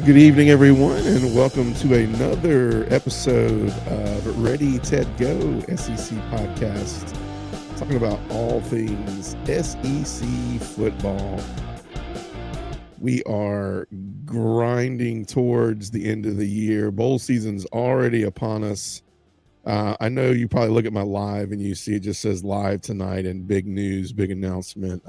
Good evening, everyone, and welcome to another episode of Ready, Ted, Go SEC podcast, talking about all things SEC football. We are grinding towards the end of the year. Bowl season's already upon us. I know you probably look at my live and you see it just says live tonight and big news, big announcement.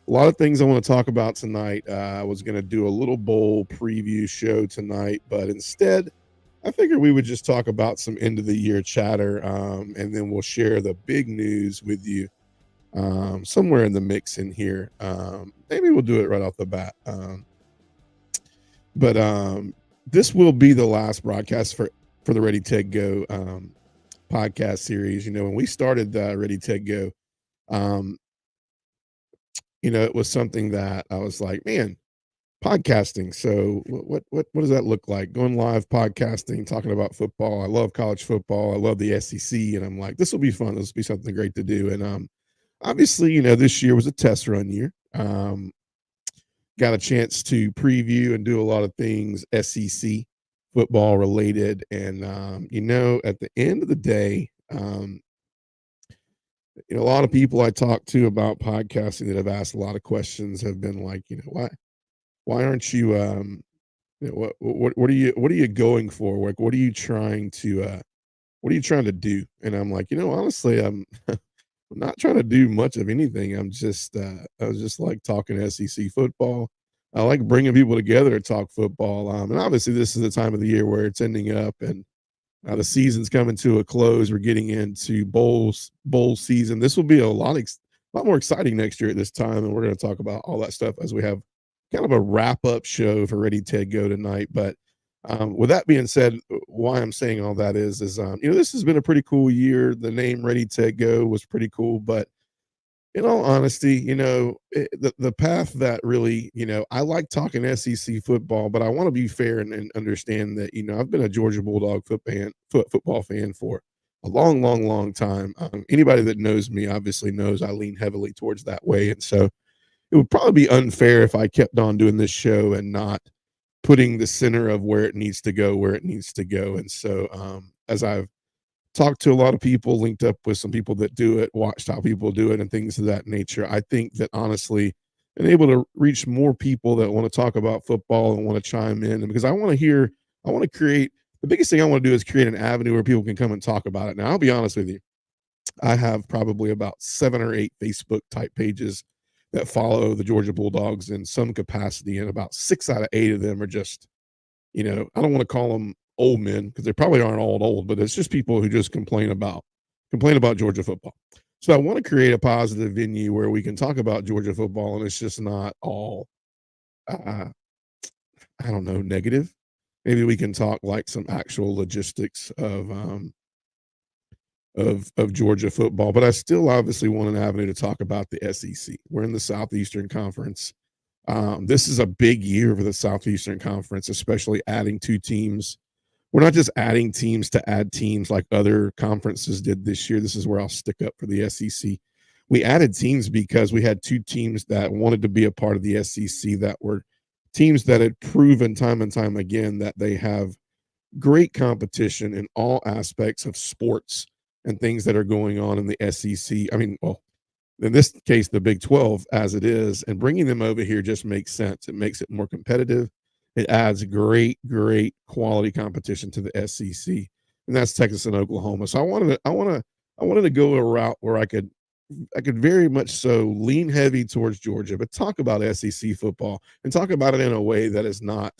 A lot of things I want to talk about tonight. I was going to do a little bowl preview show tonight, but instead, I figured we would just talk about some end of the year chatter, and then we'll share the big news with you somewhere in the mix in here. Maybe we'll do it right off the bat. But this will be the last broadcast for the Ready, Ted, Go podcast series. You know, when we started the Ready, Ted, Go, it was something that I was like, man, podcasting. So what does that look like? Going live podcasting, talking about football. I love college football. I love the SEC. And I'm like, this will be fun. This will be something great to do. And obviously, this year was a test run year. Got a chance to preview and do a lot of things SEC football related. And, at the end of the day, a lot of people I talk to about podcasting that have asked a lot of questions have been like, why aren't you, what are you going for? Like, what are you trying to do? And I'm like, honestly, I'm not trying to do much of anything. I was just like talking SEC football. I like bringing people together to talk football. And obviously this is the time of the year where it's ending up and the season's coming to a close. We're getting into bowl season. This will be a lot more exciting next year at this time, and we're going to talk about all that stuff as we have kind of a wrap-up show for Ready, Ted, Go tonight. But with that being said, why I'm saying all that is this has been a pretty cool year. The name Ready, Ted, Go was pretty cool, but in all honesty, the path that really, I like talking SEC football, but I want to be fair and understand that, I've been a Georgia Bulldog football fan for a long, long, long time. Anybody that knows me obviously knows I lean heavily towards that way. And so it would probably be unfair if I kept on doing this show and not putting the center of where it needs to go. And so as I've talked to a lot of people, linked up with some people that do it, watched how people do it and things of that nature. I think that honestly, and able to reach more people that want to talk about football and want to chime in. And because I want to create, the biggest thing I want to do is create an avenue where people can come and talk about it. Now, I'll be honest with you. I have probably about 7 or 8 Facebook type pages that follow the Georgia Bulldogs in some capacity. And about 6 out of 8 of them are just, I don't want to call them old men because they probably aren't all old, but it's just people who just complain about Georgia football. So I want to create a positive venue where we can talk about Georgia football and it's just not all, I don't know, negative. Maybe we can talk like some actual logistics of Georgia football, but I still obviously want an avenue to talk about the SEC. We're in the Southeastern Conference. This is a big year for the Southeastern Conference, especially adding 2 teams. We're not just adding teams to add teams like other conferences did this year. This is where I'll stick up for the SEC. We added teams because we had 2 teams that wanted to be a part of the SEC that were teams that had proven time and time again that they have great competition in all aspects of sports and things that are going on in the SEC. I mean, well, in this case, the Big 12 as it is, and bringing them over here just makes sense. It makes it more competitive. It adds great quality competition to the SEC, and that's Texas and Oklahoma. So I wanted to go a route where I could very much so lean heavy towards Georgia, but talk about SEC football and talk about it in a way that is not.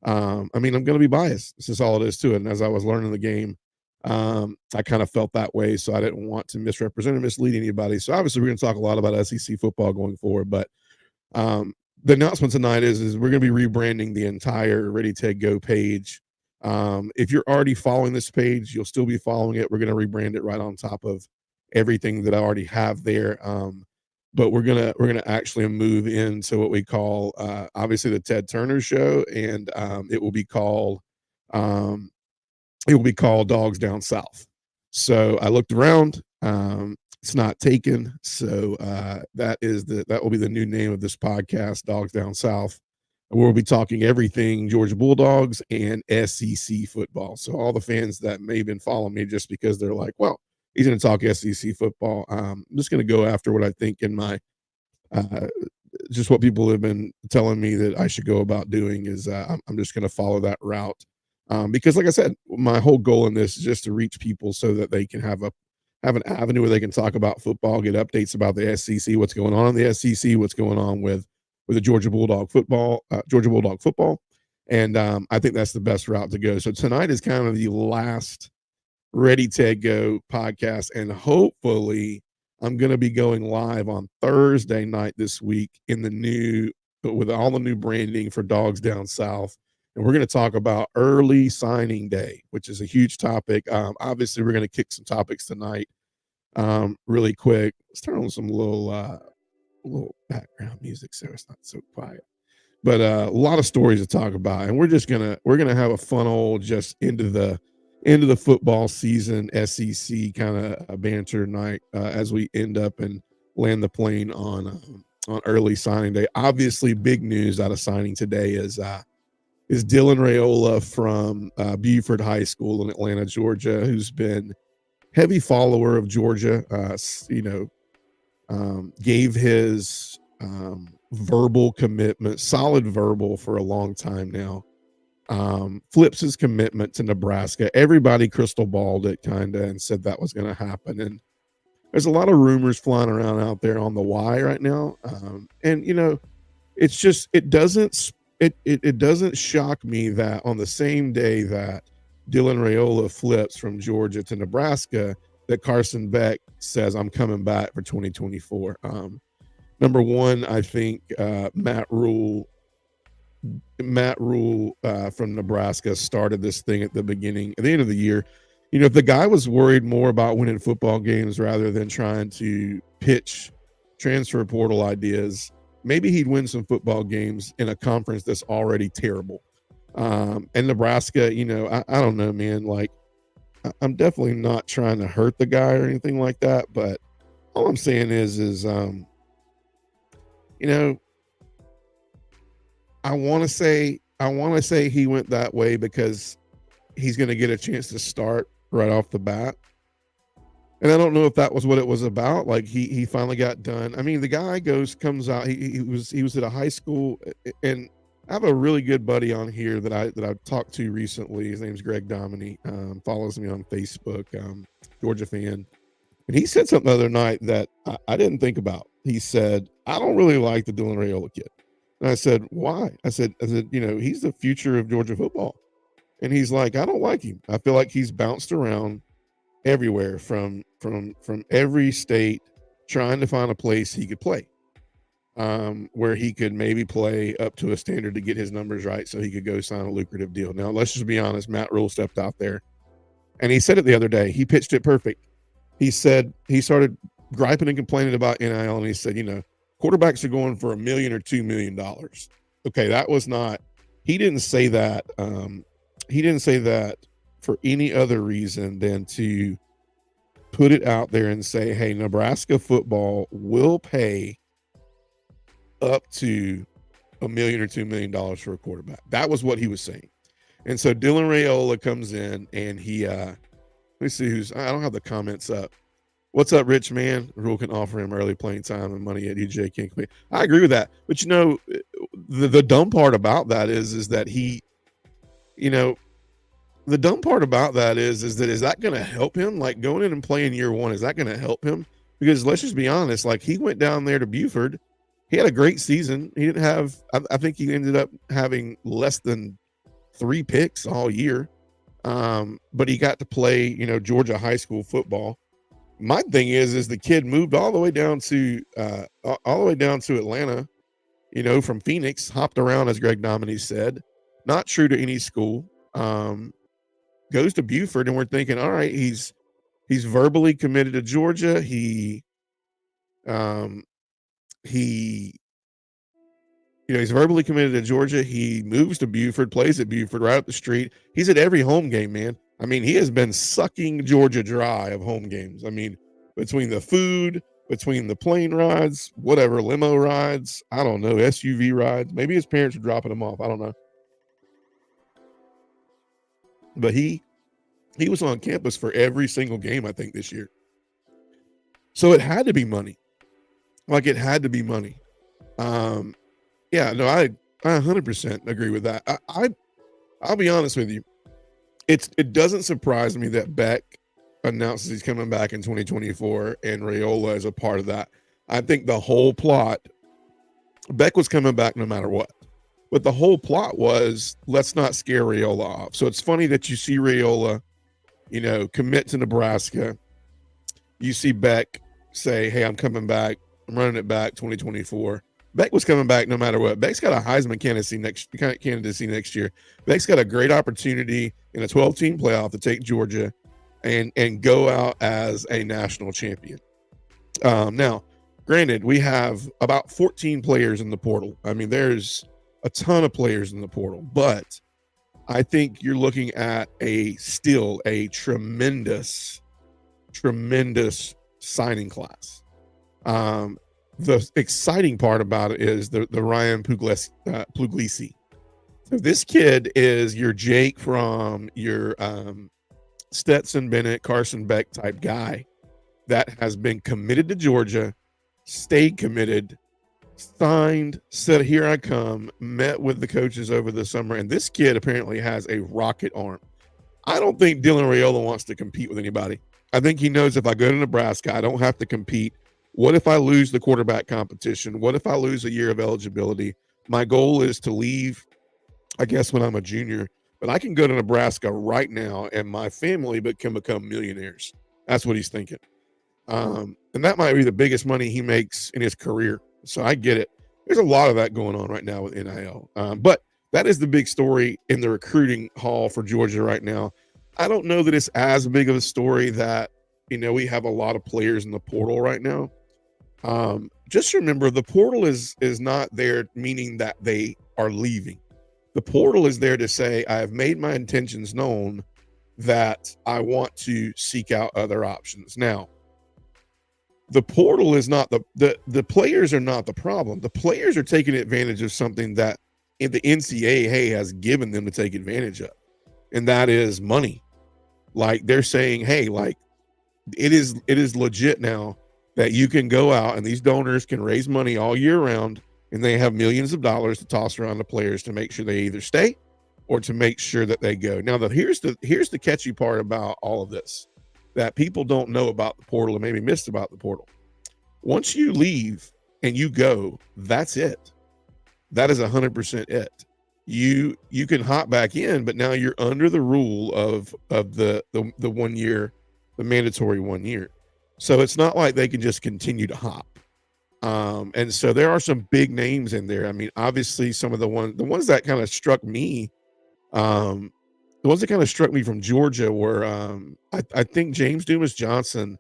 I'm going to be biased. This is all it is to it. And as I was learning the game, I kind of felt that way, so I didn't want to misrepresent or mislead anybody. So obviously, we're going to talk a lot about SEC football going forward, but the announcement tonight is we're going to be rebranding the entire Ready, Ted, Go page. If you're already following this page, you'll still be following it. We're going to rebrand it right on top of everything that I already have there. But we're gonna actually move into what we call obviously the Ted Turner Show, and it will be called Dogs Down South. So I looked around. It's not taken. So that will be the new name of this podcast, Dogs Down South. We'll be talking everything Georgia Bulldogs and SEC football. So all the fans that may have been following me just because they're like, well, he's going to talk SEC football. I'm just going to go after what I think in my uh, just what people have been telling me that I should go about doing is I'm just going to follow that route. Because like I said, my whole goal in this is just to reach people so that they can have an avenue where they can talk about football, get updates about the SEC, what's going on in the SEC, what's going on with the Georgia Bulldog football, and I think that's the best route to go. So tonight is kind of the last Ready to Go podcast, and hopefully I'm going to be going live on Thursday night this week with all the new branding for Dogs Down South. And we're going to talk about early signing day, which is a huge topic. Obviously, we're going to kick some topics tonight really quick. Let's turn on some little background music so it's not so quiet. But a lot of stories to talk about, and we're gonna have a fun old just into the football season SEC kind of banter night as we end up and land the plane on early signing day. Obviously, big news out of signing today is Dylan Raiola from Buford High School in Atlanta, Georgia, who's been heavy follower of Georgia. Gave his verbal commitment, solid verbal for a long time now. Flips his commitment to Nebraska. Everybody crystal balled it kind of and said that was going to happen. And there's a lot of rumors flying around out there on the why right now. And it's just, it doesn't shock me that on the same day that Dylan Raiola flips from Georgia to Nebraska, that Carson Beck says, I'm coming back for 2024. Number one, I think Matt Rule from Nebraska started this thing at the end of the year. If the guy was worried more about winning football games rather than trying to pitch transfer portal ideas, maybe he'd win some football games in a conference that's already terrible. And Nebraska, I don't know, man. Like, I'm definitely not trying to hurt the guy or anything like that, but all I'm saying is I want to say he went that way because he's going to get a chance to start right off the bat. And I don't know if that was what it was about. Like he finally got done. I mean, the guy comes out. He was at a high school, and I have a really good buddy on here that I've talked to recently. His name's Greg Dominy. Follows me on Facebook. Georgia fan, and he said something the other night that I didn't think about. He said, "I don't really like the Dylan Raiola kid." And I said, "Why?" I said, he's the future of Georgia football. And he's like, "I don't like him. I feel like he's bounced around everywhere from every state trying to find a place he could play, where he could maybe play up to a standard to get his numbers right so he could go sign a lucrative deal." Now, let's just be honest. Matt Rule stepped out there, and he said it the other day. He pitched it perfect. He said he started griping and complaining about NIL, and he said, quarterbacks are going for $1 million or $2 million. Okay, that was not. He didn't say that. He didn't say that for any other reason than to put it out there and say, "Hey, Nebraska football will pay up to $1 million or $2 million for a quarterback." That was what he was saying. And so Dylan Raiola comes in, and he let me see I don't have the comments up. What's up, Rich Man? Rule can offer him early playing time and money at DJ can't compete. I agree with that. But the dumb part about that is that the dumb part about that is that going to help him? Like, going in and playing year one, is that going to help him? Because let's just be honest, like, he went down there to Buford. He had a great season. He didn't have, I think he ended up having less than 3 picks all year. But he got to play, Georgia high school football. My thing is the kid moved all the way down to Atlanta, from Phoenix, hopped around, as Greg Dominy said, not true to any school. Goes to Buford, and we're thinking, all right, he's verbally committed to Georgia. He's verbally committed to Georgia. He moves to Buford, plays at Buford right up the street. He's at every home game, man. I mean, he has been sucking Georgia dry of home games. I mean, between the food, between the plane rides, whatever, limo rides, I don't know, SUV rides. Maybe his parents are dropping him off. I don't know. But he was on campus for every single game, I think, this year. So it had to be money. Like, it had to be money. Yeah, no, I 100% agree with that. I'll be honest with you. It doesn't surprise me that Beck announces he's coming back in 2024 and Raiola is a part of that. I think the whole plot, Beck was coming back no matter what. But the whole plot was, let's not scare Raiola off. So it's funny that you see Raiola, commit to Nebraska. You see Beck say, hey, I'm coming back. I'm running it back 2024. Beck was coming back no matter what. Beck's got a Heisman candidacy next year. Beck's got a great opportunity in a 12-team playoff to take Georgia and go out as a national champion. Now, granted, we have about 14 players in the portal. I mean, there's a ton of players in the portal, but I think you're looking at still a tremendous signing class. The exciting part about it is the Ryan Puglisi. So this kid is your Jake from your Stetson Bennett, Carson Beck type guy that has been committed to Georgia, stayed committed, signed, said, here I come, met with the coaches over the summer, and this kid apparently has a rocket arm. I don't think Dylan Raiola wants to compete with anybody. I think he knows if I go to Nebraska, I don't have to compete. What if I lose the quarterback competition? What if I lose a year of eligibility? My goal is to leave, I guess, when I'm a junior, but I can go to Nebraska right now and my family can become millionaires. That's what he's thinking. And that might be the biggest money he makes in his career. So I get it. There's a lot of that going on right now with NIL. But that is the big story in the recruiting hall for Georgia right now. I don't know that it's as big of a story that, we have a lot of players in the portal right now. Just remember, the portal is not there meaning that they are leaving. The portal is there to say, I have made my intentions known that I want to seek out other options. Now, the portal is not the players are not the problem. The players are taking advantage of something that the NCAA has given them to take advantage of, and that is money. Like, they're saying, hey, like, it is legit now that you can go out and these donors can raise money all year round, and they have millions of dollars to toss around the players to make sure they either stay or to make sure that they go. Now, here's the catchy part about all of this that people don't know about the portal and maybe missed about the portal. Once you leave and you go, that's it. That is 100% it. You can hop back in, but now you're under the rule of the 1 year, the mandatory 1 year. So it's not like they can just continue to hop. And so there are some big names in there. I mean, obviously some of the ones that kind of struck me, the ones that kind of struck me from Georgia were, I think James Dumas Johnson,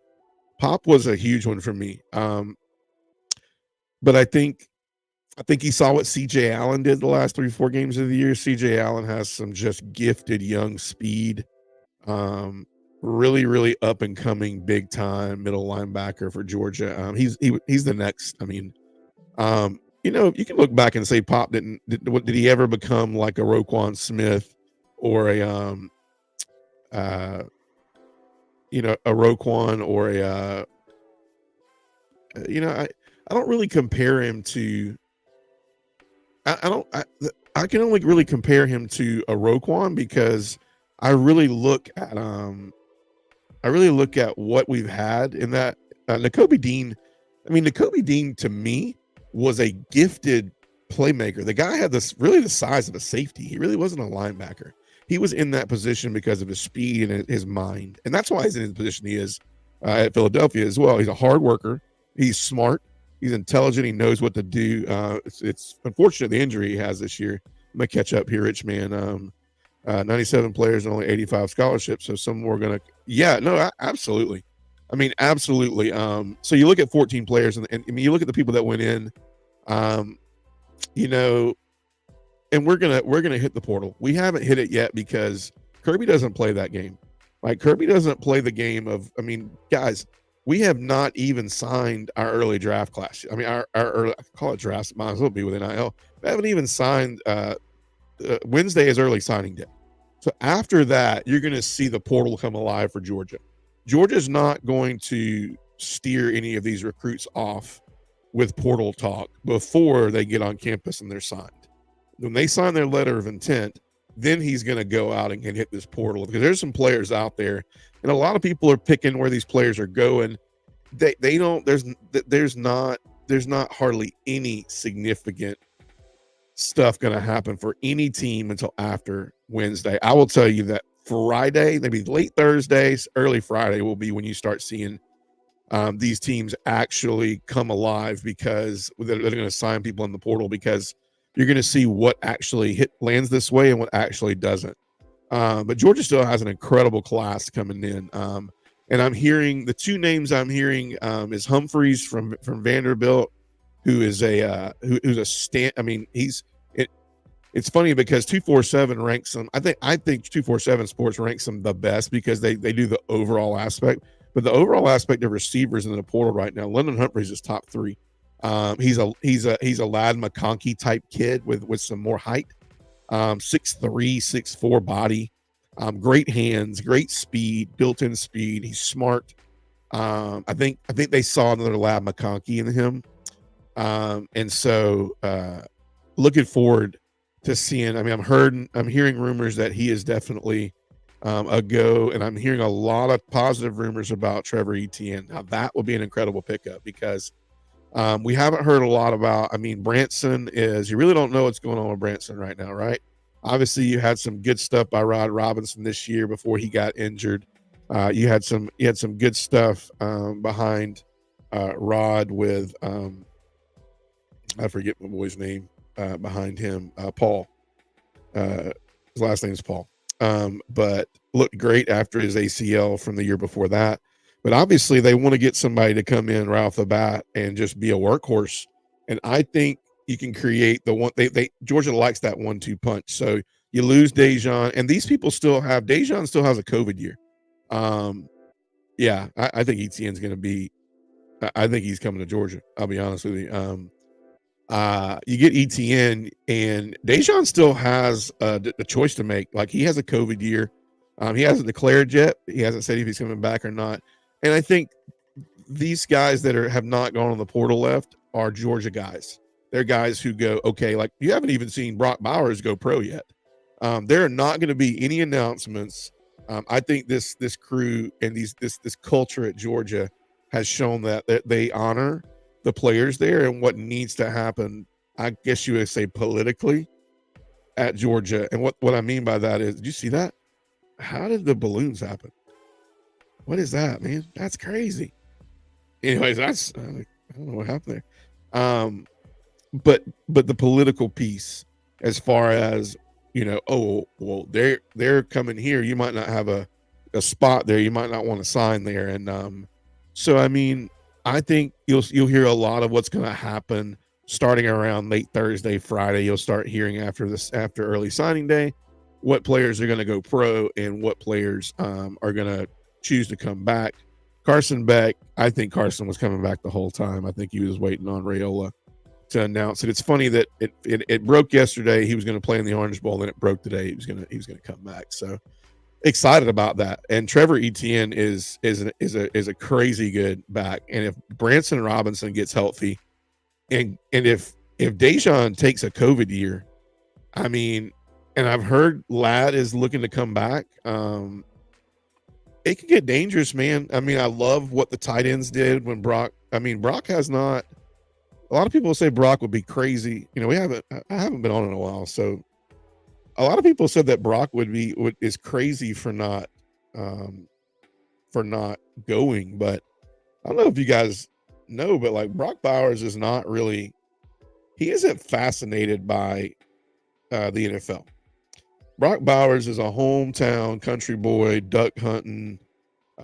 Pop was a huge one for me. But I think he saw what CJ Allen did the last 3-4 games of the year. CJ Allen has some just gifted young speed. Really, really up and coming, big time middle linebacker for Georgia. He's the next. I mean, you can look back and say Pop did he ever become like a Roquan Smith or a Roquan or I don't really compare him to. I can only really compare him to a Roquan because I really look at what we've had in that. Nakobe Dean, Nakobe Dean to me was a gifted playmaker. The guy had the size of a safety. He really wasn't a linebacker. He was in that position because of his speed and his mind. And that's why he's in the position he is at Philadelphia as well. He's a hard worker. He's smart. He's intelligent. He knows what to do. It's unfortunate the injury he has this year. I'm going to catch up here, Rich Man. 97 players and only 85 scholarships. So some more going to, absolutely. Absolutely. So you look at 14 players and you look at the people that went in, and we're going to hit the portal. We haven't hit it yet because Kirby doesn't play that game. Like, Kirby doesn't play the game of, guys, we have not even signed our early draft class. I mean, our early, I call it drafts, might as well be with NIL. We haven't even signed. Wednesday is early signing day. So after that, you're going to see the portal come alive for Georgia. Georgia's not going to steer any of these recruits off with portal talk before they get on campus and they're signed. When they sign their letter of intent, then he's going to go out and hit this portal, because there's some players out there, and a lot of people are picking where these players are going. They don't. There's not hardly any significant stuff going to happen for any team until after Wednesday. I will tell you that Friday, maybe late Thursdays, early Friday will be when you start seeing these teams actually come alive, because they're going to sign people in the portal, because you're going to see what actually lands this way and what actually doesn't. But Georgia still has an incredible class coming in. And I'm hearing the two names I'm hearing is Humphreys from Vanderbilt, who is who's a stand. I mean, it's funny because 247 ranks him. I think 247 Sports ranks him the best because they do the overall aspect. But the overall aspect of receivers in the portal right now, London Humphreys is top 3. He's a Ladd McConkey type kid with some more height. 6'3", 6'4" body. Great hands, great speed, built-in speed. He's smart. I think they saw another Ladd McConkey in him. And so looking forward to seeing. I mean, I'm hearing rumors that he is definitely a go, and I'm hearing a lot of positive rumors about Trevor Etienne. Now that will be an incredible pickup, because we haven't heard a lot about. I mean, Branson is. You really don't know what's going on with Branson right now, right? Obviously, you had some good stuff by Rod Robinson this year before he got injured. You had some good stuff behind Rod with I forget my boy's name behind him, Paul. His last name is Paul. But looked great after his ACL from the year before that. But obviously, they want to get somebody to come in right off the bat and just be a workhorse. And I think you can create the one. Georgia likes that 1-2 punch. So you lose Dejon, and these people still have. Dejon still has a COVID year. Yeah, I think Etienne's going to be. I think he's coming to Georgia. I'll be honest with you. You get Etienne, and Dejon still has the choice to make. Like, he has a COVID year. He hasn't declared yet. He hasn't said if he's coming back or not. And I think these guys that have not gone on the portal left are Georgia guys. They're guys who go, okay, like you haven't even seen Brock Bowers go pro yet. There are not going to be any announcements. I think this crew and this culture at Georgia has shown that they honor the players there and what needs to happen. I guess you would say politically at Georgia. And what I mean by that is, did you see that? How did the balloons happen? What is that, man? That's crazy. Anyways, I don't know what happened there. But the political piece, as far as, oh, well, they're coming here. You might not have a spot there. You might not want to sign there. And so, I mean, I think you'll hear a lot of what's going to happen starting around late Thursday, Friday. You'll start hearing after early signing day, what players are going to go pro and what players are going to choose to come back. Carson Beck, I think Carson was coming back the whole time. I think he was waiting on Raiola to announce it. It's funny that it broke yesterday. He was going to play in the Orange Bowl, then it broke today. He was going to come back. So excited about that. And Trevor Etienne is a crazy good back. And if Branson Robinson gets healthy, and if Dejon takes a COVID year, I mean, and I've heard Ladd is looking to come back. It can get dangerous, man. I mean, I love what the tight ends did when Brock has not. A lot of people say Brock would be crazy. I haven't been on in a while, so a lot of people said that Brock is crazy for not going. But I don't know if you guys know, but like Brock Bowers is not really. He isn't fascinated by the NFL. Brock Bowers is a hometown country boy, duck hunting,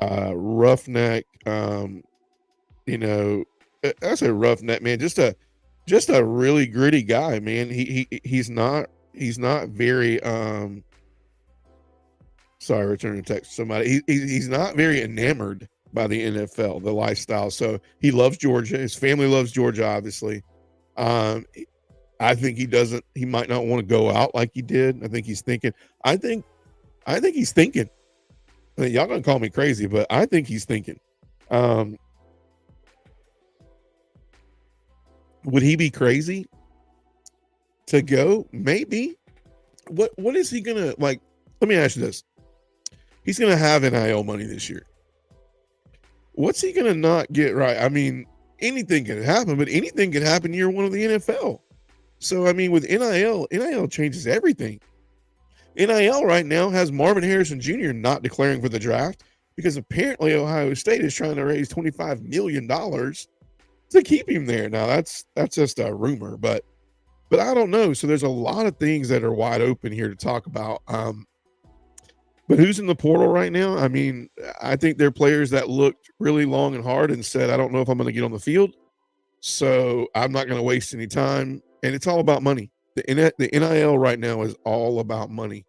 roughneck. I say roughneck, man. Just a really gritty guy, man. He's not very. Sorry, returning text to somebody. He's not very enamored by the NFL, the lifestyle. So he loves Georgia. His family loves Georgia, obviously. Um, I think he might not want to go out like he did. I think he's thinking, I think, I think he's thinking, y'all gonna call me crazy, but I think he's thinking, um, would he be crazy to go? Maybe. What is he gonna like? Let me ask you this. He's gonna have NIL money this year. What's he gonna not get right? I mean, anything can happen, but anything can happen year one of the NFL. So I mean, with NIL changes everything. NIL right now has Marvin Harrison Jr. not declaring for the draft because apparently Ohio State is trying to raise $25 million to keep him there. Now that's just a rumor, but I don't know. So there's a lot of things that are wide open here to talk about. But who's in the portal right now? I mean, I think they're players that looked really long and hard and said, I don't know if I'm going to get on the field. So I'm not going to waste any time. And it's all about money. The NIL right now is all about money.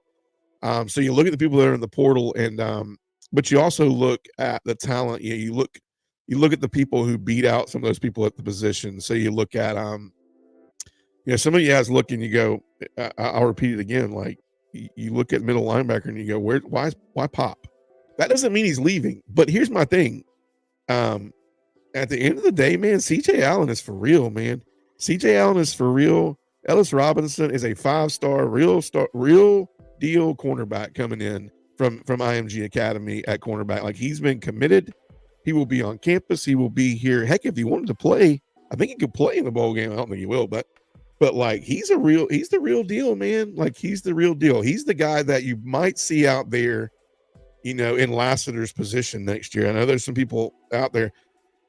So you look at the people that are in the portal, and but you also look at the talent. You look at the people who beat out some of those people at the position. So you look at some of you guys look and you go, I'll repeat it again. Like you look at middle linebacker and you go, why Pop? That doesn't mean he's leaving. But here's my thing. At the end of the day, man, CJ Allen is for real, man. CJ Allen is for real. Ellis Robinson is a 5-star, real deal cornerback coming in from IMG Academy at cornerback. Like he's been committed. He will be on campus. He will be here. Heck, if he wanted to play, I think he could play in the bowl game. I don't think he will, but like he's the real deal, man. Like he's the real deal. He's the guy that you might see out there, in Lassiter's position next year. I know there's some people out there,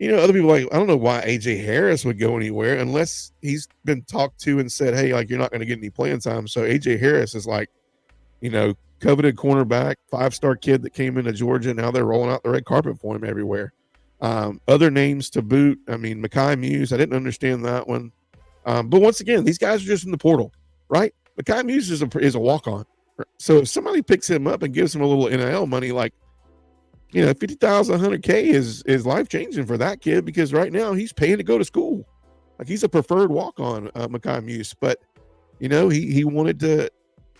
other people like, I don't know why AJ Harris would go anywhere unless he's been talked to and said, hey, like you're not going to get any playing time. So AJ Harris is like, coveted cornerback, 5-star kid that came into Georgia. Now they're rolling out the red carpet for him everywhere. Other names to boot. I mean, Mekhi Muse, I didn't understand that one. But once again, these guys are just in the portal, right? Mekhi Muse is a walk-on. So if somebody picks him up and gives him a little NIL money, like, 50,000, 100K is life-changing for that kid because right now he's paying to go to school. Like he's a preferred walk-on, Mekhi Muse. But, he wanted to,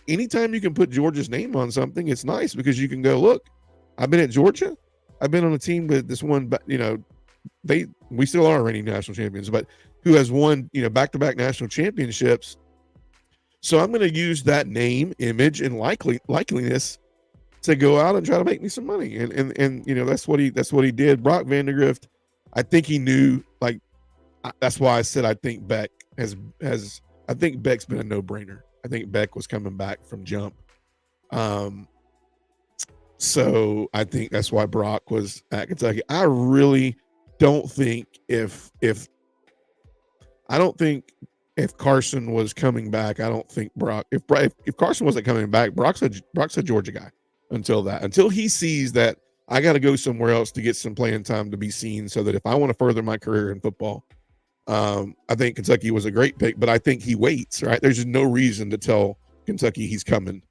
anytime you can put Georgia's name on something, it's nice because you can go, look, I've been at Georgia. I've been on a team with this one, but, we still are reigning national champions, but who has won, back-to-back national championships. So I'm going to use that name, image, and likeliness to go out and try to make me some money. And that's what he did. Brock Vandagriff, I think he knew, like, that's why I said I think Beck I think Beck's been a no-brainer. I think Beck was coming back from jump. So I think that's why Brock was at Kentucky. I really don't think if Carson was coming back, I don't think Brock, if Carson wasn't coming back, Brock's a Georgia guy until he sees that I got to go somewhere else to get some playing time to be seen so that if I want to further my career in football, I think Kentucky was a great pick, but I think he waits, right? There's just no reason to tell Kentucky he's coming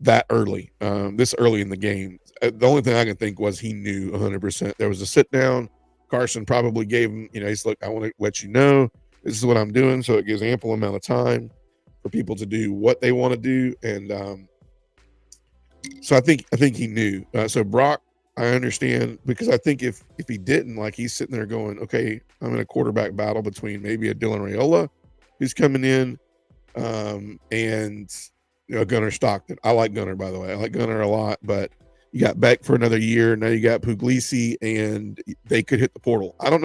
that early, this early in the game. The only thing I can think was he knew 100%. There was a sit down. Carson probably gave him, he's like, I want to let you know this is what I'm doing. So it gives ample amount of time for people to do what they want to do. And so I think he knew. So Brock, I understand, because I think if he didn't, like he's sitting there going, okay, I'm in a quarterback battle between maybe a Dylan Raiola who's coming in and Gunnar Stockton. I like Gunnar, by the way. I like Gunnar a lot, but you got Beck for another year. Now you got Puglisi, and they could hit the portal. I don't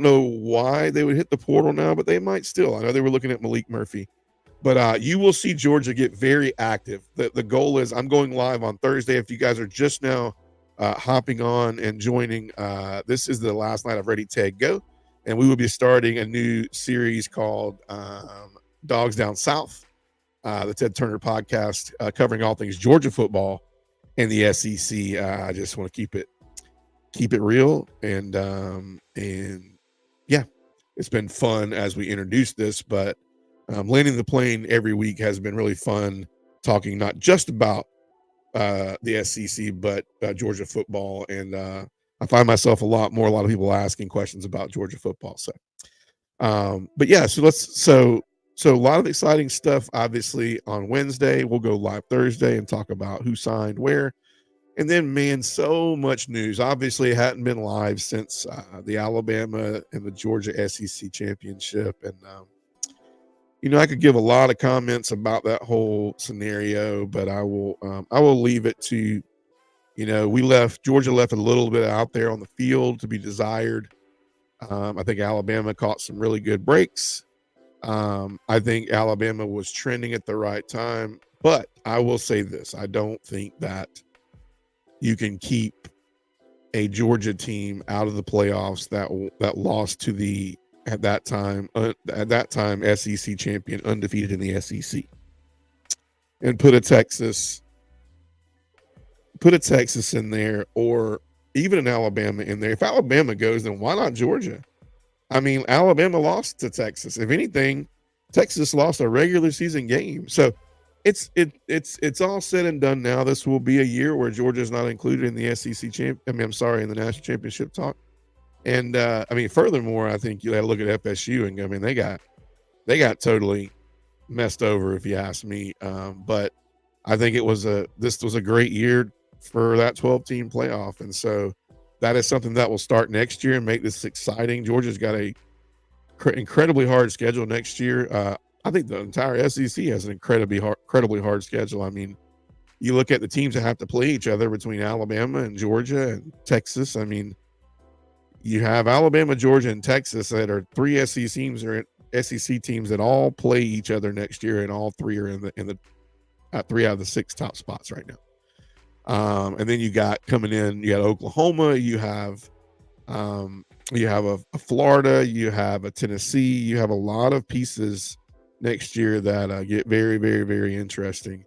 know why they would hit the portal now, but they might still. I know they were looking at Malik Murphy. But you will see Georgia get very active. The goal is, I'm going live on Thursday. If you guys are just now hopping on and joining, this is the last night of Ready, Tag, Go. And we will be starting a new series called Dogs Down South, the Ted Turner podcast, covering all things Georgia football and the SEC. I just want to keep it real. And yeah, it's been fun as we introduce this, but landing the plane every week has been really fun, talking not just about the SEC, but Georgia football. And I find myself a lot of people asking questions about Georgia football. So, but yeah, so a lot of exciting stuff. Obviously, on Wednesday we'll go live Thursday and talk about who signed where, and then man, so much news. Obviously, it hadn't been live since the Alabama and the Georgia SEC championship, and I could give a lot of comments about that whole scenario, but I will leave it to, Georgia left a little bit out there on the field to be desired. I think Alabama caught some really good breaks. I think Alabama was trending at the right time, but I will say this: I don't think that you can keep a Georgia team out of the playoffs that lost to the at that time SEC champion, undefeated in the SEC, and put a Texas in there, or even an Alabama in there. If Alabama goes, then why not Georgia? I mean, Alabama lost to Texas. If anything, Texas lost a regular season game. So it's all said and done now. This will be a year where Georgia's not included in the in the national championship talk. And furthermore, I think you got to look at FSU and go, I mean, they got totally messed over, if you ask me. But I think this was a great year for that 12-team playoff, and so that is something that will start next year and make this exciting. Georgia's got a incredibly hard schedule next year. I think the entire SEC has an incredibly hard schedule. I mean, you look at the teams that have to play each other between Alabama and Georgia and Texas. I mean, you have Alabama, Georgia, and Texas that are three SEC teams that all play each other next year, and all three are in the 3 out of the 6 top spots right now. And then you got coming in, you got Oklahoma, you have a Florida, you have a Tennessee, you have a lot of pieces next year that get very, very, very interesting.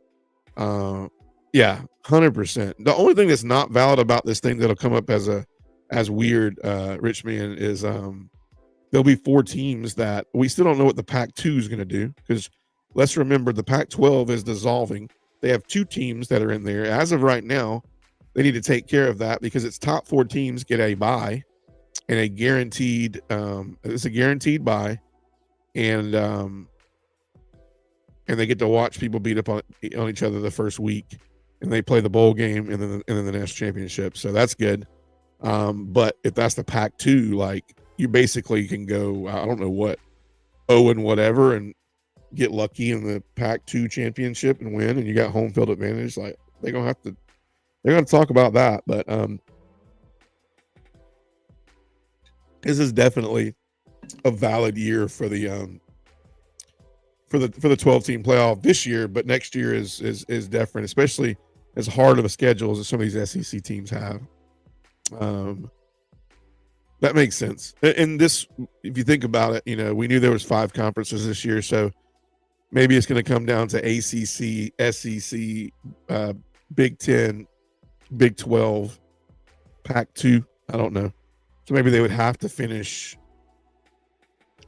Yeah, 100%. The only thing that's not valid about this thing that'll come up as weird, Richmond, is there'll be 4 teams that we still don't know what the Pac-2 is going to do, because let's remember the Pac-12 is dissolving. They have 2 teams that are in there. As of right now, they need to take care of that because its top 4 teams get a bye and a guaranteed it's a guaranteed bye, and they get to watch people beat up on each other the first week, and they play the bowl game and then the national championship. So that's good. But if that's the Pac-2, like, you basically can go, I don't know what, 0 and whatever, and get lucky in the Pac-2 championship and win, and you got home field advantage. Like, they're gonna talk about that. But this is definitely a valid year for the 12-team playoff this year, but next year is different, especially as hard of a schedule as some of these SEC teams have. That makes sense. And this, if you think about it, we knew there was 5 conferences this year, so maybe it's going to come down to ACC, SEC, Big 10, Big 12, Pac-2. I don't know. So maybe they would have to finish.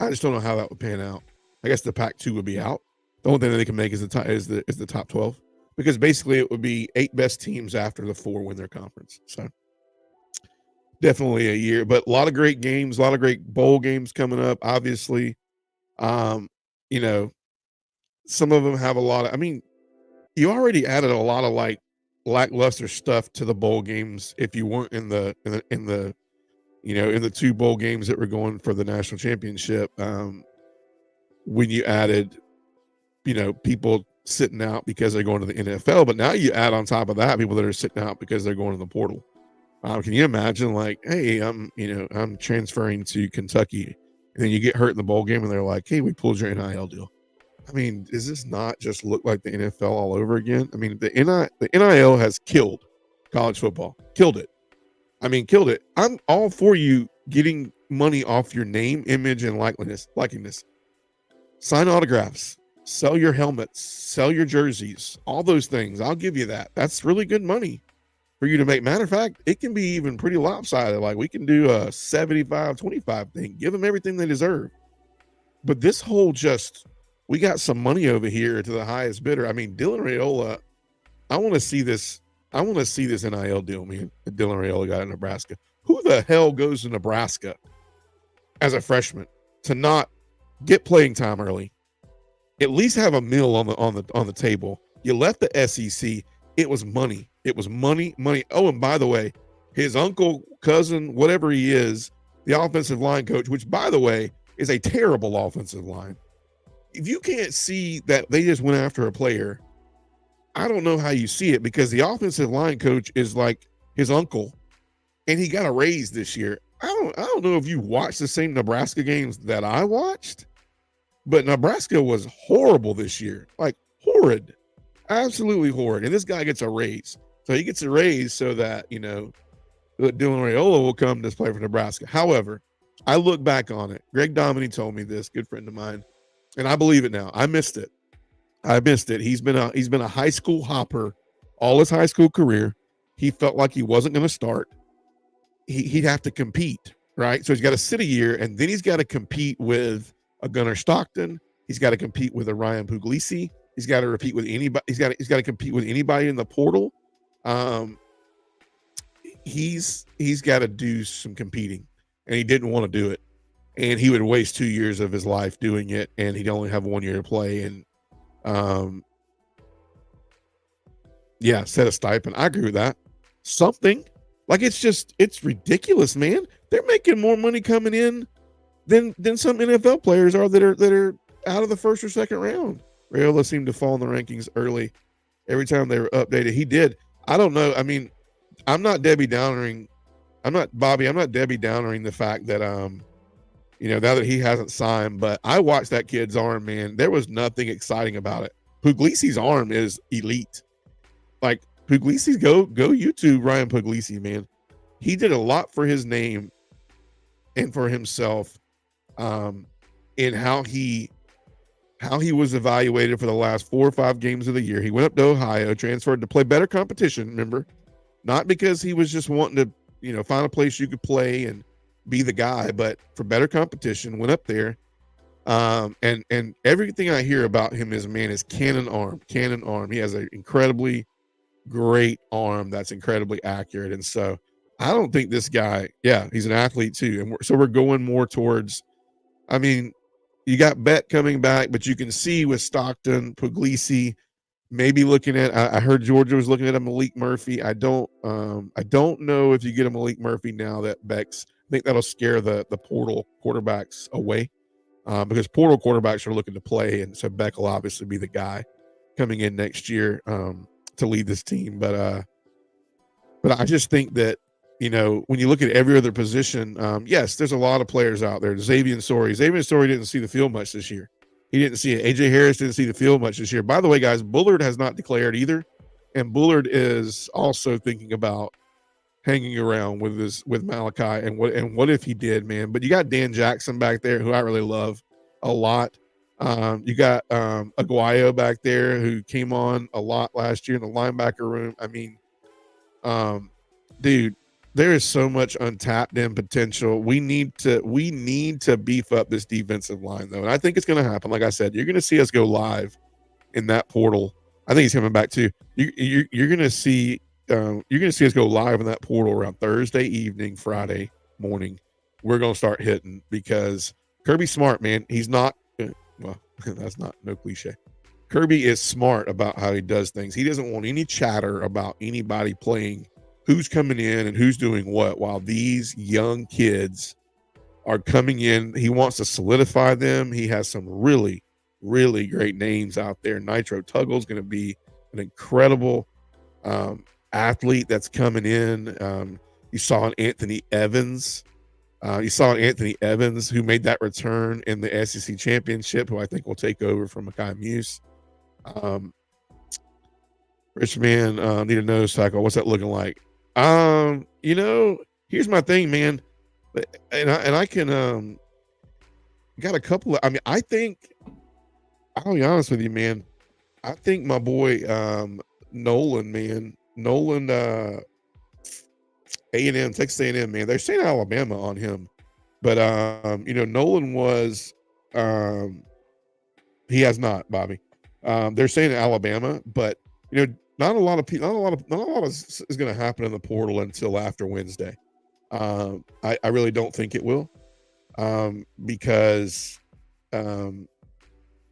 I just don't know how that would pan out. I guess the Pac-2 would be out. The only thing that they can make is the top 12, because basically it would be 8 best teams after the 4 win their conference. So definitely a year, but a lot of great games, a lot of great bowl games coming up. Obviously, some of them have a lot of, you already added a lot of like lackluster stuff to the bowl games if you weren't in the 2 bowl games that were going for the national championship. When you added, people sitting out because they're going to the NFL, but now you add on top of that people that are sitting out because they're going to the portal. Can you imagine, like, hey, I'm transferring to Kentucky, and then you get hurt in the bowl game and they're like, hey, we pulled your NIL deal. Does this not just look like the NFL all over again? The NIL has killed college football. Killed it. Killed it. I'm all for you getting money off your name, image, and likeness. Sign autographs, sell your helmets, sell your jerseys, all those things. I'll give you that. That's really good money for you to make. Matter of fact, it can be even pretty lopsided. Like, we can do a 75-25 thing. Give them everything they deserve. But this whole we got some money over here to the highest bidder. Dylan Raiola, I want to see this NIL deal, man, that Dylan Raiola got in Nebraska. who the hell goes to Nebraska as a freshman to not get playing time early, at least have a meal on the table? You left the SEC. It was money. It was money. Oh, and by the way, his uncle, cousin, whatever he is, the offensive line coach, which by the way is a terrible offensive line. If you can't see that they just went after a player, I don't know how you see it, because the offensive line coach is like his uncle, and he got a raise this year. I don't know if you watched the same Nebraska games that I watched, but Nebraska was horrible this year, like horrid, absolutely horrid. And this guy gets a raise. So he gets a raise so that, Dylan Raiola will come to play for Nebraska. However, I look back on it. Greg Dominy told me this, good friend of mine, and I believe it now. I missed it. He's been a high school hopper all his high school career. He felt like he wasn't going to start. He'd have to compete, right? So he's got to sit a year, and then he's got to compete with a Gunnar Stockton. He's got to compete with a Ryan Puglisi. He's got to compete with anybody. He's got to compete with anybody in the portal. He's got to do some competing, and he didn't want to do it. And he would waste 2 years of his life doing it, and he'd only have 1 year to play. And set a stipend. I agree with that. Something. Like, it's ridiculous, man. They're making more money coming in than some NFL players are that are out of the first or second round. Raiola seemed to fall in the rankings early. Every time they were updated, he did. I don't know. I mean, I'm not Debbie Downering the fact that now that he hasn't signed, but I watched that kid's arm, man. There was nothing exciting about it. Puglisi's arm is elite. Like, Puglisi's go YouTube Ryan Puglisi, man. He did a lot for his name and for himself in how he was evaluated for the last 4 or 5 games of the year. He went up to Ohio, transferred to play better competition, remember? Not because he was just wanting to, find a place you could play and be the guy, but for better competition, went up there. And everything I hear about him is cannon arm. He has an incredibly great arm that's incredibly accurate. And so I don't think this guy, he's an athlete too. And so we're going more towards, you got Beck coming back, but you can see with Stockton, Puglisi, maybe looking at, I heard Georgia was looking at a Malik Murphy. I don't know if you get a Malik Murphy now that Beck's, I think that'll scare the portal quarterbacks away because portal quarterbacks are looking to play. And so Beck will obviously be the guy coming in next year to lead this team. But I just think that, when you look at every other position, yes, there's a lot of players out there. Xavier Story didn't see the field much this year. He didn't see it. AJ Harris didn't see the field much this year. By the way, guys, Bullard has not declared either. And Bullard is also thinking about hanging around with Malachi. And what if he did, man? But you got Dan Jackson back there, who I really love a lot. You got Aguayo back there, who came on a lot last year in the linebacker room. Dude, there is so much untapped in potential. We need to beef up this defensive line, though, and I think it's going to happen. Like I said, you're going to see us go live in that portal. I think he's coming back too. You're going to see us go live in that portal around Thursday evening, Friday morning. We're going to start hitting because Kirby's smart, man. He's not. Well, that's no cliche. Kirby is smart about how he does things. He doesn't want any chatter about anybody playing, who's coming in and who's doing what, while these young kids are coming in. He wants to solidify them. He has some really, really great names out there. Nitro Tuggle is going to be an incredible athlete that's coming in. You saw an Anthony Evans. Who made that return in the SEC championship, who I think will take over from Mekhi Muse. Richmond need a nose tackle. What's that looking like? Here's my thing, man. And I can got a couple of, I'll be honest with you, man. I think my boy Nolan A&M, Texas A&M, man, they're saying Alabama on him, but Nolan was he has not, Bobby. They're saying Alabama, but not a lot is going to happen in the portal until after Wednesday. I really don't think it will, because when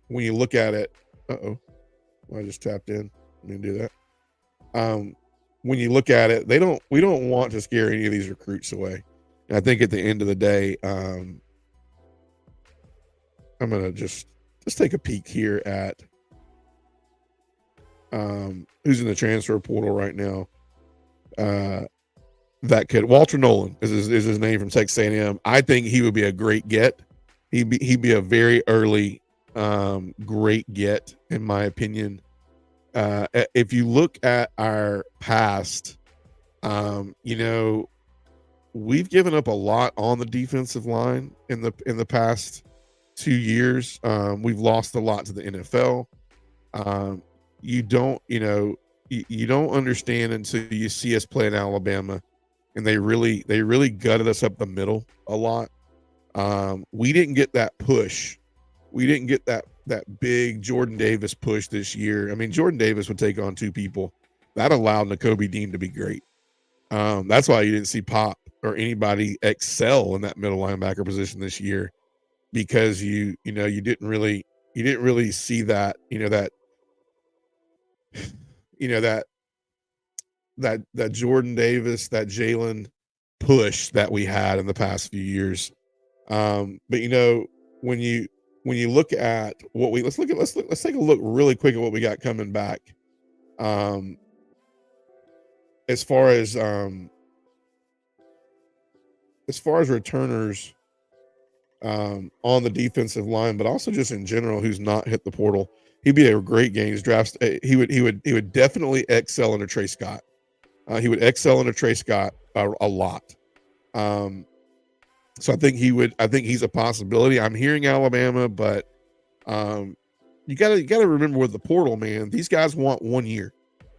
you look at it, I just tapped in. Let me do that. When you look at it, we don't want to scare any of these recruits away. And I think at the end of the day, I'm gonna just take a peek here at who's in the transfer portal right now. That kid, Walter Nolan is his name, from Texas A&M. I think he would be a great get. He'd be a very early great get, in my opinion. If you look at our past, we've given up a lot on the defensive line in the past 2 years. We've lost a lot to the NFL. You don't understand until you see us play in Alabama, and they really gutted us up the middle a lot. We didn't get that push. We didn't get that big Jordan Davis push this year. I mean, Jordan Davis would take on 2 people. That allowed Nakobe Dean to be great. That's why you didn't see Pop or anybody excel in that middle linebacker position this year, because you didn't really see that that Jordan Davis, that Jalen push that we had in the past few years. But when you look at what let's take a look really quick at what we got coming back. As far as returners on the defensive line, but also just in general, who's not hit the portal, he'd be a great gains draft. He would definitely excel under Trey Scott. He would excel under Trey Scott a lot. So I think he's a possibility. I'm hearing Alabama, but you gotta remember with the portal, man, these guys want 1 year.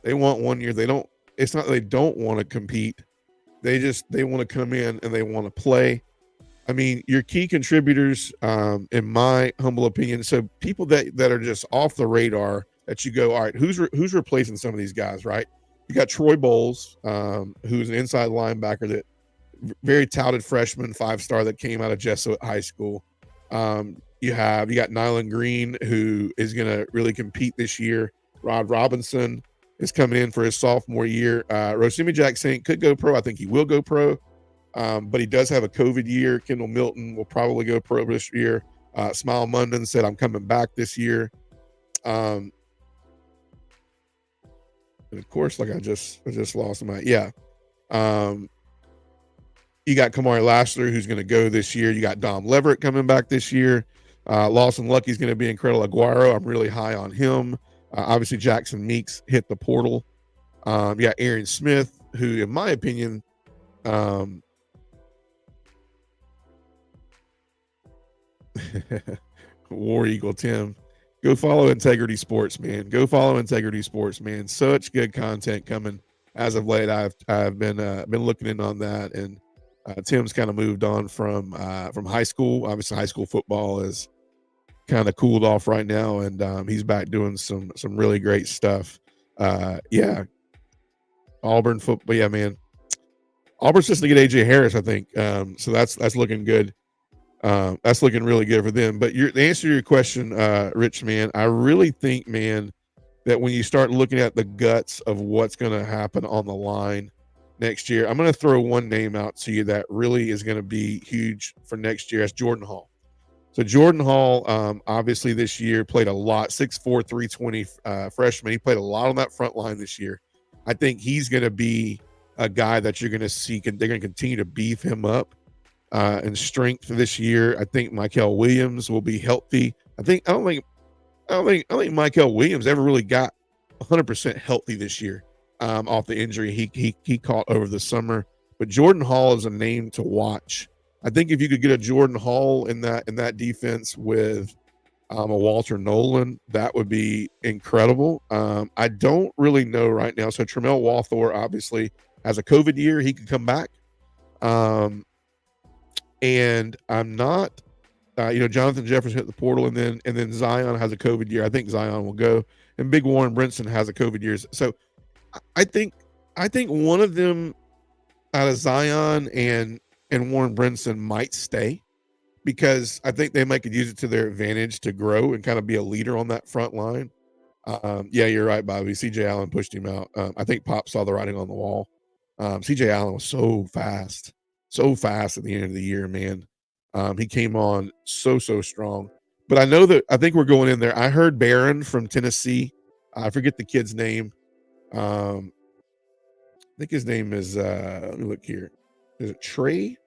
They want 1 year. It's not they don't want to compete. They want to come in and they want to play. I mean, your key contributors, in my humble opinion, so people that are just off the radar, that you go, all right, who's replacing some of these guys, right? You got Troy Bowles, who's an inside linebacker, that very touted freshman, 5-star, that came out of Jesuit High School. You got Nyland Green, who is going to really compete this year. Rod Robinson is coming in for his sophomore year. Rosemi Jackson could go pro. I think he will go pro. But he does have a COVID year. Kendall Milton will probably go pro this year. Smile Munden said, I'm coming back this year. And of course, like I just lost my, you got Kamari Lassiter, who's going to go this year. You got Dom Leverett coming back this year. Lawson Lucky's going to be incredible. Aguero, I'm really high on him. Obviously, Jackson Meeks hit the portal. Aaron Smith, who, in my opinion, War Eagle Tim, go follow Integrity Sports, man. Go follow Integrity Sports, man. Such good content coming as of late. I've been looking in on that, and Tim's kind of moved on from high school. Obviously, high school football is kind of cooled off right now, and he's back doing some really great stuff. Auburn football, yeah, man. Auburn's just to get AJ Harris, I think. So that's looking good. That's looking really good for them. But the answer to your question, Rich, man, I really think, man, that when you start looking at the guts of what's going to happen on the line next year, I'm going to throw one name out to you that really is going to be huge for next year. That's Jordan Hall. So Jordan Hall, obviously this year played a lot, 6'4", 320 freshman. He played a lot on that front line this year. I think he's going to be a guy that you're going to see. They're going to continue to beef him up in strength for this year. I think Michael Williams will be healthy. I don't think Michael Williams ever really got 100% healthy this year off the injury he caught over the summer. But Jordan Hall is a name to watch. I think if you could get a Jordan Hall in that defense with a Walter Nolan, that would be incredible. I don't really know right now. So Tramel Walthor obviously has a COVID year. He could come back. And I'm not, Jonathan Jefferson hit the portal, and then Zion has a COVID year. I think Zion will go, and Big Warren Brinson has a COVID year. So I think one of them out of Zion and Warren Brinson might stay, because I think they might could use it to their advantage to grow and kind of be a leader on that front line. Yeah, you're right, Bobby. CJ Allen pushed him out. I think Pop saw the writing on the wall. CJ Allen was so fast at the end of the year, man. He came on so strong. But I think we're going in there. I heard Barron from Tennessee. I forget the kid's name. I think his name is let me look here. Is it Trey?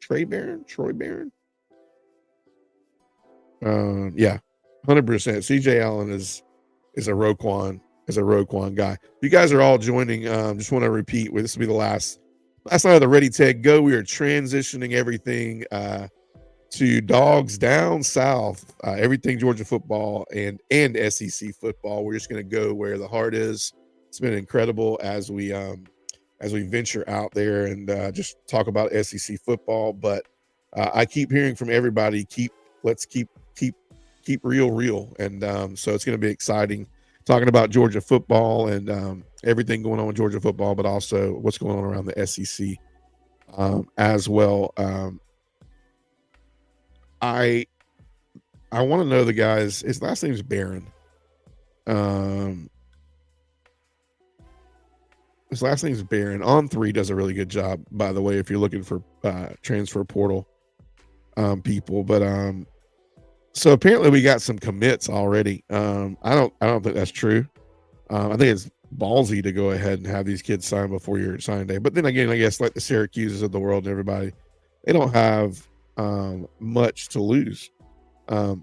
Trey Barron? Troy Barron? Yeah, 100%. CJ Allen is a Roquan guy. You guys are all joining. Just want to repeat, this will be the last night of the Ready Tech Go. We are transitioning everything to Dogs Down South, everything Georgia football and SEC football. We're just going to go where the heart is. It's been incredible as we venture out there and just talk about SEC football. But I keep hearing from everybody, let's keep real. And so it's going to be exciting talking about Georgia football and everything going on with Georgia football, but also what's going on around the SEC as well. I want to know the guys. His last name is Barron. His last name is Barron. On3 does a really good job, by the way, if you're looking for transfer portal people. But so apparently we got some commits already. I don't think that's true. I think it's ballsy to go ahead and have these kids sign before your signing day. But then again, I guess like the Syracuses of the world and everybody, they don't have much to lose, I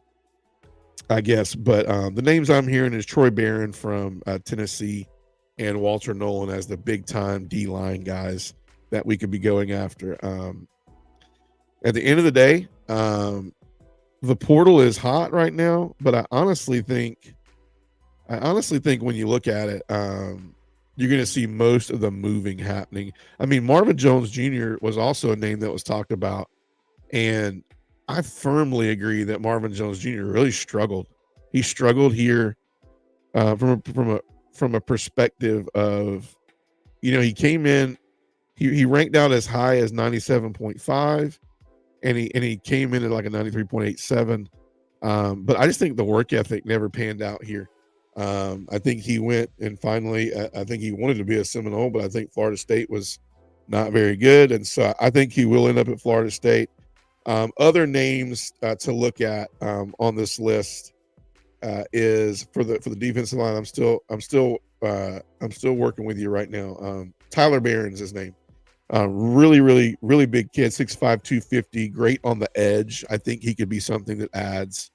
guess. But the names I'm hearing is Troy Barron from Tennessee and Walter Nolan as the big time D-line guys that we could be going after. At the end of the day, the portal is hot right now, but I honestly think when you look at it, you're going to see most of the moving happening. I mean, Marvin Jones Jr. was also a name that was talked about, and I firmly agree that Marvin Jones Jr. really struggled. He struggled here from a perspective of, he came in, he ranked out as high as 97.5. And he came in at like a 93.87. But I just think the work ethic never panned out here. I think he went and finally, I think he wanted to be a Seminole, but I think Florida State was not very good. And so I think he will end up at Florida State. Other names to look at on this list is for the defensive line. I'm still working with you right now. Tyler Barron's his name. Really big kid, 6'5", 250, great on the edge. I think he could be something that adds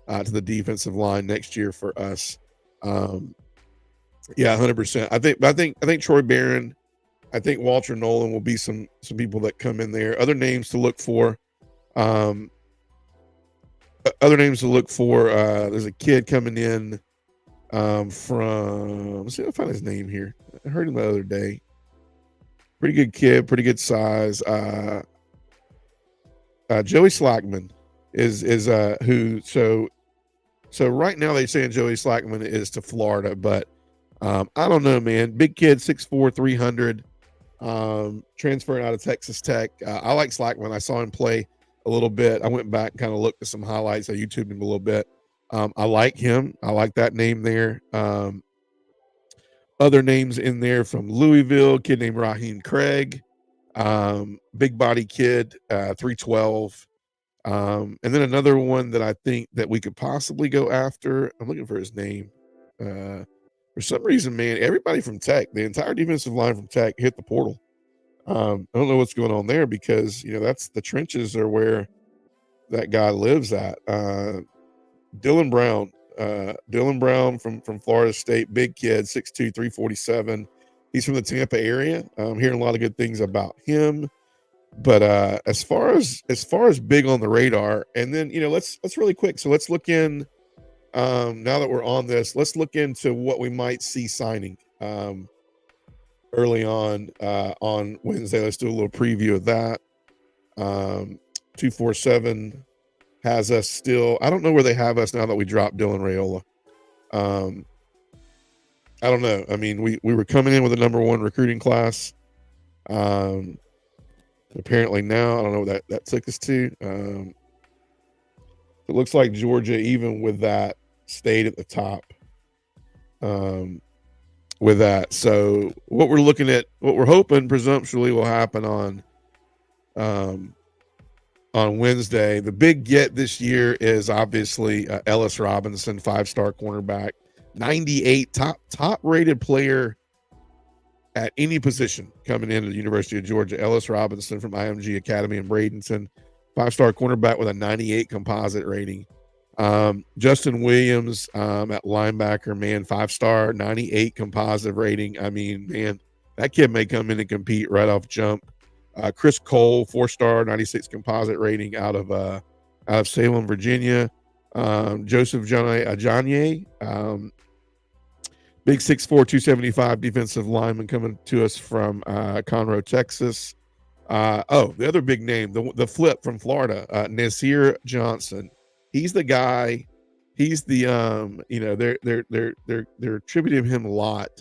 to the defensive line next year for us. Yeah, 100%. I think Troy Barron, I think Walter Nolan will be some people that come in there. Other names to look for. There's a kid coming in from. Let's see if I find his name here. I heard him the other day. Pretty good kid, pretty good size. Joey Slackman is who. So right now they're saying Joey Slackman is to Florida, but I don't know, man. Big kid, 6'4", 300, transferring out of Texas Tech. I like Slackman. I saw him play a little bit. I went back and kind of looked at some highlights. I YouTubed him a little bit. I like him. I like that name there. Other names in there from Louisville, kid named Raheem Craig, big body kid, 312. And then another one that I think that we could possibly go after. I'm looking for his name. For some reason, man, everybody from Tech, the entire defensive line from Tech hit the portal. I don't know what's going on there because, that's the trenches are where that guy lives at. Dylan Brown from Florida State, big kid, 6'2", 347. He's from the Tampa area. I'm hearing a lot of good things about him. But as far as big on the radar, and then let's really quick. So let's look in. Now that we're on this, let's look into what we might see signing early on Wednesday. Let's do a little preview of that. 247 has us still. I don't know where they have us now that we dropped Dylan Raiola. I don't know. I mean, we were coming in with a number one recruiting class. Um, apparently now, I don't know what that took us to. It looks like Georgia, even with that, stayed at the top. With that, so what we're looking at, what we're hoping presumptually will happen on Wednesday. The big get this year is obviously Ellis Robinson, 5-star cornerback, 98 top rated player at any position coming into the University of Georgia. Ellis Robinson from IMG Academy in Bradenton, 5-star cornerback with a 98 composite rating. Justin Williams at linebacker, man, 5-star, 98 composite rating. I mean, man, that kid may come in and compete right off jump. Chris Cole, 4-star, 96 composite rating out of Salem, Virginia. Joseph Ajanye, big 6'4", 275 defensive lineman coming to us from Conroe, Texas. The other big name, the flip from Florida, Nasir Johnson. He's the guy. He's the they're attributing him a lot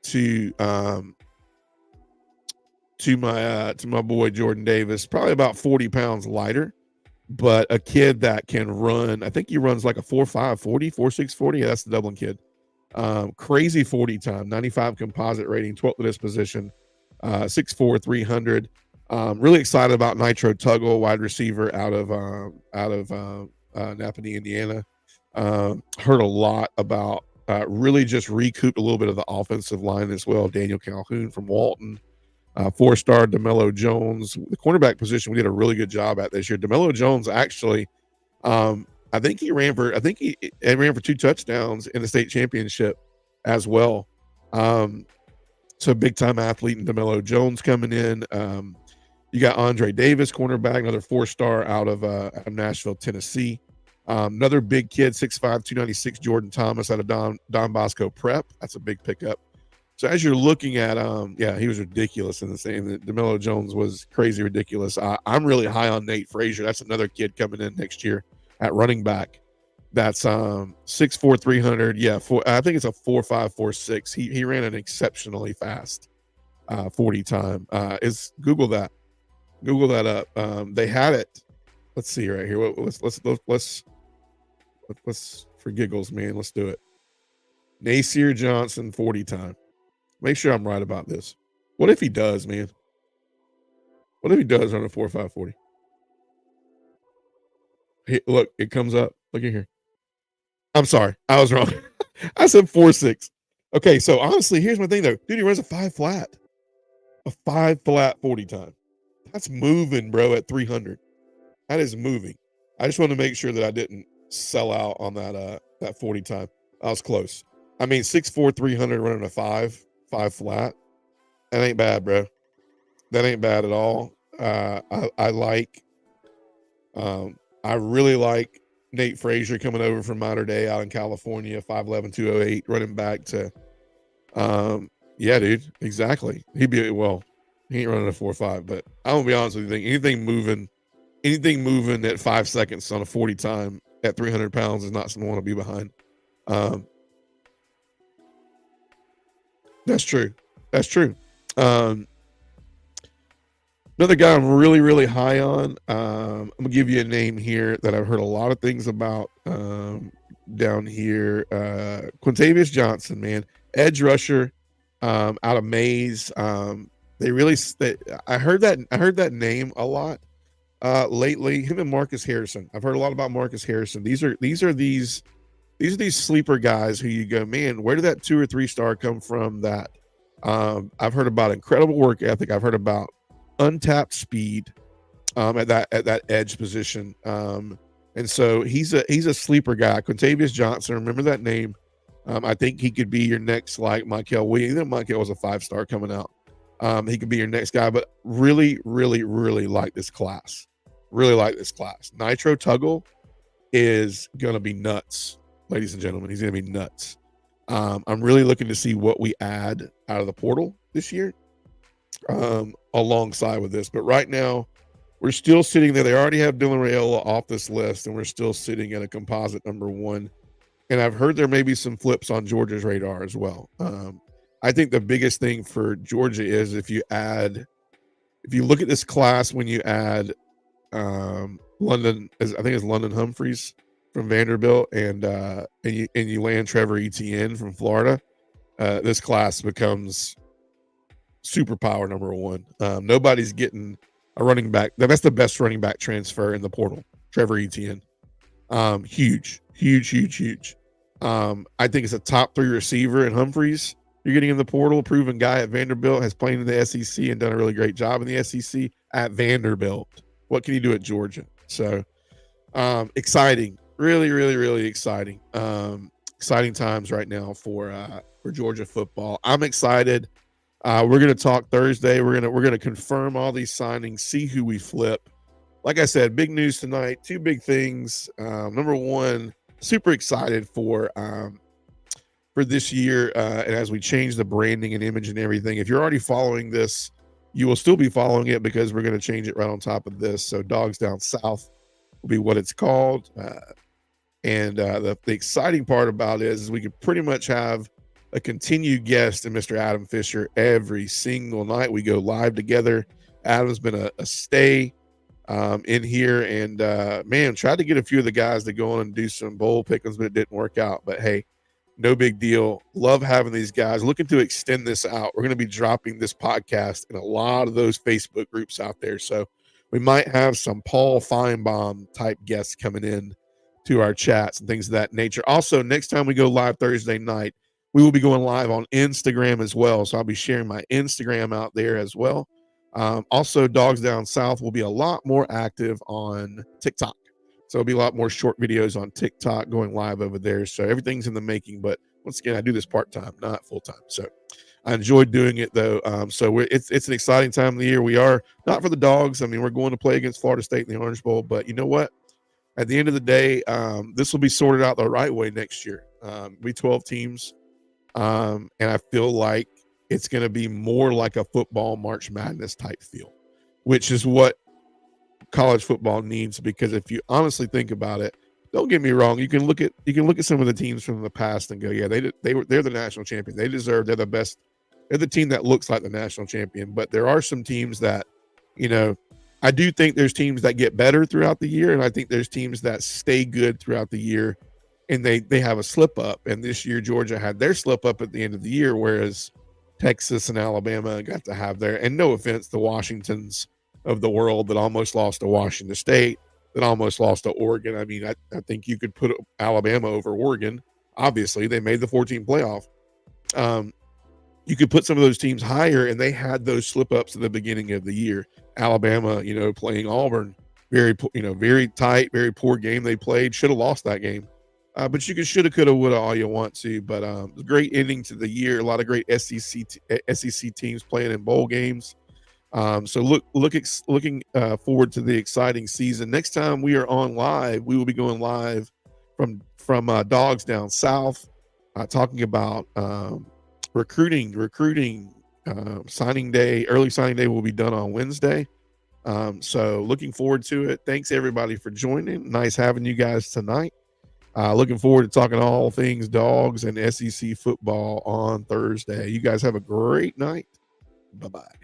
to my boy Jordan Davis. Probably about 40 pounds lighter, but a kid that can run. I think he runs like a 4.5 40, 4.6 40. Yeah, that's the Dublin kid. Crazy 40 time, 95 composite rating, 12th at this position, 6'4", 300. Really excited about Nitro Tuggle, wide receiver out of Napanee, Indiana. Heard a lot about really just recouped a little bit of the offensive line as well. Daniel Calhoun from Walton, 4-star DeMello Jones. The cornerback position we did a really good job at this year. DeMello Jones actually, I think he ran for 2 touchdowns in the state championship as well. So big time athlete in DeMello Jones coming in. You got Andre Davis, cornerback, another 4-star out of Nashville, Tennessee. Another big kid, 6'5", 296, Jordan Thomas out of Don Bosco Prep. That's a big pickup. So as you're looking at, he was ridiculous in the same. DeMello Jones was crazy ridiculous. I'm really high on Nate Frazier. That's another kid coming in next year at running back. That's 6'4", 300. Yeah, I think it's a 4.5, 4.6. He ran an exceptionally fast 40 time. Google that up. They had it. Let's see right here. Let's for giggles, man. Let's do it. Nasir Johnson 40 time. Make sure I'm right about this. What if he does, man? What if he does run a 4.5 40? Look, it comes up. Look at here. I'm sorry, I was wrong. I said 4.6. Okay, so honestly, here's my thing though. Dude, he runs a 5 flat. A 5 flat 40 time. That's moving, bro, at 300. That is moving. I just wanted to make sure that I didn't sell out on that 40 time. I was close. I mean, 6'4", 300 running a 5 flat. That ain't bad, bro. That ain't bad at all. I really like Nate Frazier coming over from Mater Dei out in California, 5'11", 208, running back to yeah, dude, exactly. He ain't running a 4.5, but I'm gonna be honest with you, anything moving at 5 seconds on a 40 time at 300 pounds is not something I want to be behind. That's true. Another guy I'm really, really high on. I'm gonna give you a name here that I've heard a lot of things about down here. Quintavious Johnson, man, edge rusher out of Mays. I heard that name a lot lately. Him and Marcus Harrison. I've heard a lot about Marcus Harrison. These are these sleeper guys who you go, man, where did that 2 or 3 star come from? That I've heard about incredible work ethic. I've heard about untapped speed at that edge position. And so he's a sleeper guy. Quintavious Johnson, remember that name. I think he could be your next, like, Michael Williams. Michael was a 5-star coming out. He could be your next guy, but really, really, really like this class. Really like this class. Nitro Tuggle is going to be nuts, ladies and gentlemen. He's going to be nuts. I'm really looking to see what we add out of the portal this year alongside with this. But right now, we're still sitting there. They already have Dylan Raiola off this list, and we're still sitting at a composite number 1. And I've heard there may be some flips on Georgia's radar as well. I think the biggest thing for Georgia is if you look at this class, when you add London, I think it's London Humphreys from Vanderbilt, and you land Trevor Etienne from Florida, this class becomes superpower number one. Nobody's getting a running back. That's the best running back transfer in the portal. Trevor Etienne. Huge. I think it's a top 3 receiver in Humphreys. You're getting in the portal. Proven guy at Vanderbilt, has played in the SEC and done a really great job in the SEC at Vanderbilt. What can you do at Georgia? So exciting. Really exciting. Exciting times right now for Georgia football. I'm excited. We're going to talk Thursday. We're going to confirm all these signings, see who we flip. Like I said, big news tonight. 2 big things. Number one, super excited for this year, and as we change the branding and image and everything. If you're already following this, you will still be following it because we're going to change it right on top of this. So Dogs Down South will be what it's called. And the exciting part about it is we could pretty much have a continued guest in Mr. Adam Fisher every single night. We go live together. Adam's been a stay in here, and man, tried to get a few of the guys to go on and do some bowl pickings, but it didn't work out. But hey, no big deal. Love having these guys. Looking to extend this out. We're going to be dropping this podcast in a lot of those Facebook groups out there. So we might have some Paul Feinbaum type guests coming in to our chats and things of that nature. Also, next time we go live Thursday night, we will be going live on Instagram as well. So I'll be sharing my Instagram out there as well. Also, Dogs Down South will be a lot more active on TikTok. So it'll be a lot more short videos on TikTok going live over there. So everything's in the making. But once again, I do this part-time, not full-time. So I enjoy doing it, though. So it's an exciting time of the year. We are not for the Dogs. I mean, we're going to play against Florida State in the Orange Bowl. But you know what? At the end of the day, this will be sorted out the right way next year. We 12 teams. And I feel like it's going to be more like a football March Madness type feel, which is what college football needs. Because if you honestly think about it, don't get me wrong, you can look at some of the teams from the past and go, yeah, they're the national champion. They deserve. They're the best. They're the team that looks like the national champion. But there are some teams that, I do think there's teams that get better throughout the year, and I think there's teams that stay good throughout the year. And they have a slip up, and this year Georgia had their slip up at the end of the year, whereas Texas and Alabama got to have their. And no offense to Washingtons of the world that almost lost to Washington State, that almost lost to Oregon. I mean, I think you could put Alabama over Oregon. Obviously, they made the 14 playoff. You could put some of those teams higher, and they had those slip ups at the beginning of the year. Alabama, playing Auburn, very tight, very poor game they played. Should have lost that game. But you shoulda, coulda, woulda, all you want to. But great ending to the year. A lot of great SEC teams playing in bowl games. So looking forward to the exciting season. Next time we are on live, we will be going live from Dogs Down South, talking about recruiting. Signing day, early signing day will be done on Wednesday. So looking forward to it. Thanks everybody for joining. Nice having you guys tonight. Looking forward to talking all things Dogs and SEC football on Thursday. You guys have a great night. Bye-bye.